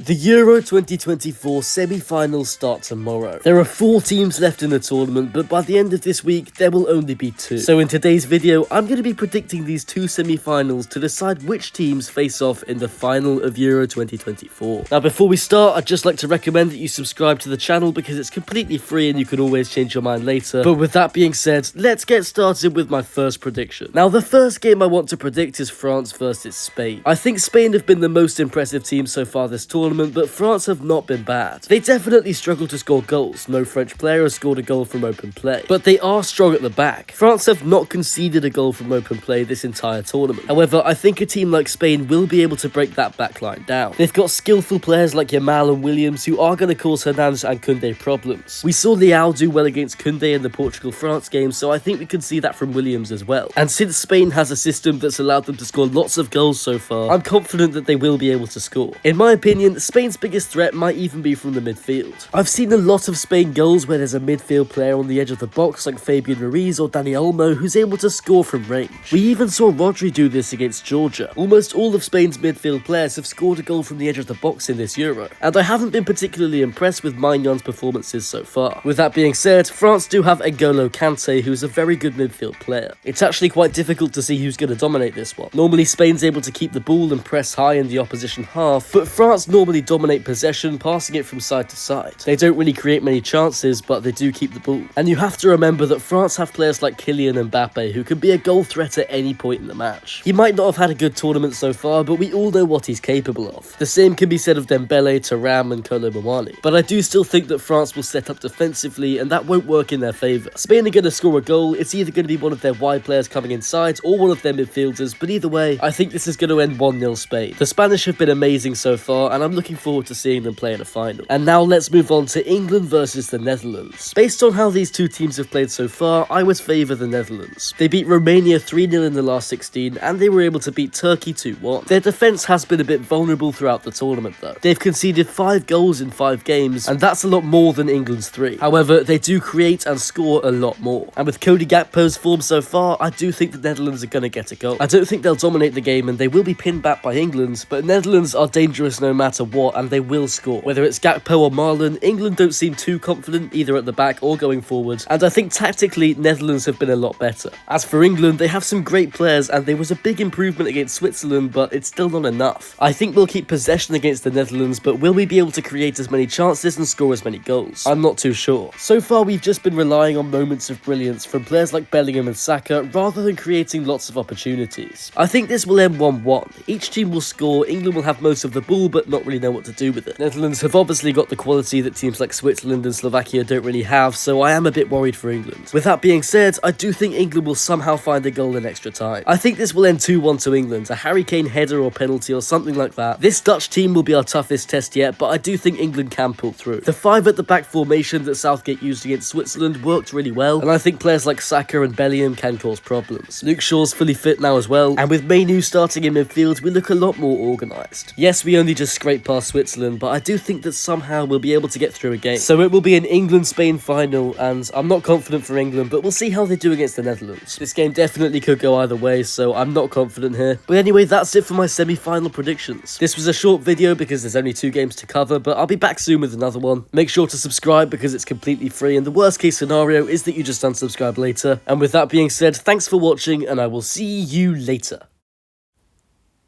The Euro 2024 semi-finals start tomorrow. There are 4 teams left in the tournament, but by the end of this week, there will only be 2. So in today's video, I'm going to be predicting these 2 semi-finals to decide which teams face off in the final of Euro 2024. Now before we start, I'd just like to recommend that you subscribe to the channel because it's completely free and you can always change your mind later. But with that being said, let's get started with my first prediction. Now the first game I want to predict is France versus Spain. I think Spain have been the most impressive team so far this tournament, but France have not been bad. They definitely struggle to score goals. No French player has scored a goal from open play, but they are strong at the back. France have not conceded a goal from open play this entire tournament. However, I think a team like Spain will be able to break that back line down. They've got skillful players like Yamal and Williams who are going to cause Hernandez and Koundé problems. We saw Leao do well against Koundé in the Portugal-France game, so I think we could see that from Williams as well. And since Spain has a system that's allowed them to score lots of goals so far, I'm confident that they will be able to score. In my opinion, Spain's biggest threat might even be from the midfield. I've seen a lot of Spain goals where there's a midfield player on the edge of the box like Fabian Ruiz or Dani Olmo who's able to score from range. We even saw Rodri do this against Georgia. Almost all of Spain's midfield players have scored a goal from the edge of the box in this Euro, and I haven't been particularly impressed with Maignan performances so far. With that being said, France do have N'Golo Kante, who's a very good midfield player. It's actually quite difficult to see who's going to dominate this one. Normally Spain's able to keep the ball and press high in the opposition half, but France normally dominate possession, passing it from side to side. They don't really create many chances, but they do keep the ball. And you have to remember that France have players like Kylian Mbappe who can be a goal threat at any point in the match. He might not have had a good tournament so far, but we all know what he's capable of. The same can be said of Dembele, Thuram and Kolo Muani. But I do still think that France will set up defensively and that won't work in their favour. Spain are going to score a goal. It's either going to be one of their wide players coming inside or one of their midfielders, but either way, I think this is going to end 1-0 Spain. The Spanish have been amazing so far and I'm looking forward to seeing them play in a final. And now let's move on to England versus the Netherlands. Based on how these two teams have played so far, I would favour the Netherlands. They beat Romania 3-0 in the last 16 and they were able to beat Turkey 2-1. Their defence has been a bit vulnerable throughout the tournament though. They've conceded 5 goals in 5 games and that's a lot more than England's 3. However, they do create and score a lot more. And with Cody Gakpo's form so far, I do think the Netherlands are going to get a goal. I don't think they'll dominate the game and they will be pinned back by England, but Netherlands are dangerous no matter what and they will score. Whether it's Gakpo or Marlon, England don't seem too confident either at the back or going forward, and I think tactically Netherlands have been a lot better. As for England, they have some great players and there was a big improvement against Switzerland, but it's still not enough. I think we'll keep possession against the Netherlands, but will we be able to create as many chances and score as many goals? I'm not too sure. So far we've just been relying on moments of brilliance from players like Bellingham and Saka rather than creating lots of opportunities. I think this will end 1-1. Each team will score, England will have most of the ball but not really know what to do with it. Netherlands have obviously got the quality that teams like Switzerland and Slovakia don't really have, so I am a bit worried for England. With that being said, I do think England will somehow find a goal in extra time. I think this will end 2-1 to England, a Harry Kane header or penalty or something like that. This Dutch team will be our toughest test yet, but I do think England can pull through. The 5 at the back formation that Southgate used against Switzerland worked really well, and I think players like Saka and Bellingham can cause problems. Luke Shaw's fully fit now as well, and with Mainu starting in midfield, we look a lot more organised. Yes, we only just scraped past Switzerland, but I do think that somehow we'll be able to get through a game. So it will be an England-Spain final, and I'm not confident for England, but we'll see how they do against the Netherlands. This game definitely could go either way, so I'm not confident here. But anyway, that's it for my semi-final predictions. This was a short video because there's only 2 games to cover, but I'll be back soon with another one. Make sure to subscribe because it's completely free, and the worst case scenario is that you just unsubscribe later. And with that being said, thanks for watching, and I will see you later.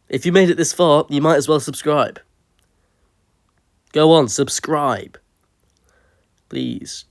If you made it this far, you might as well subscribe. Go on, subscribe. Please.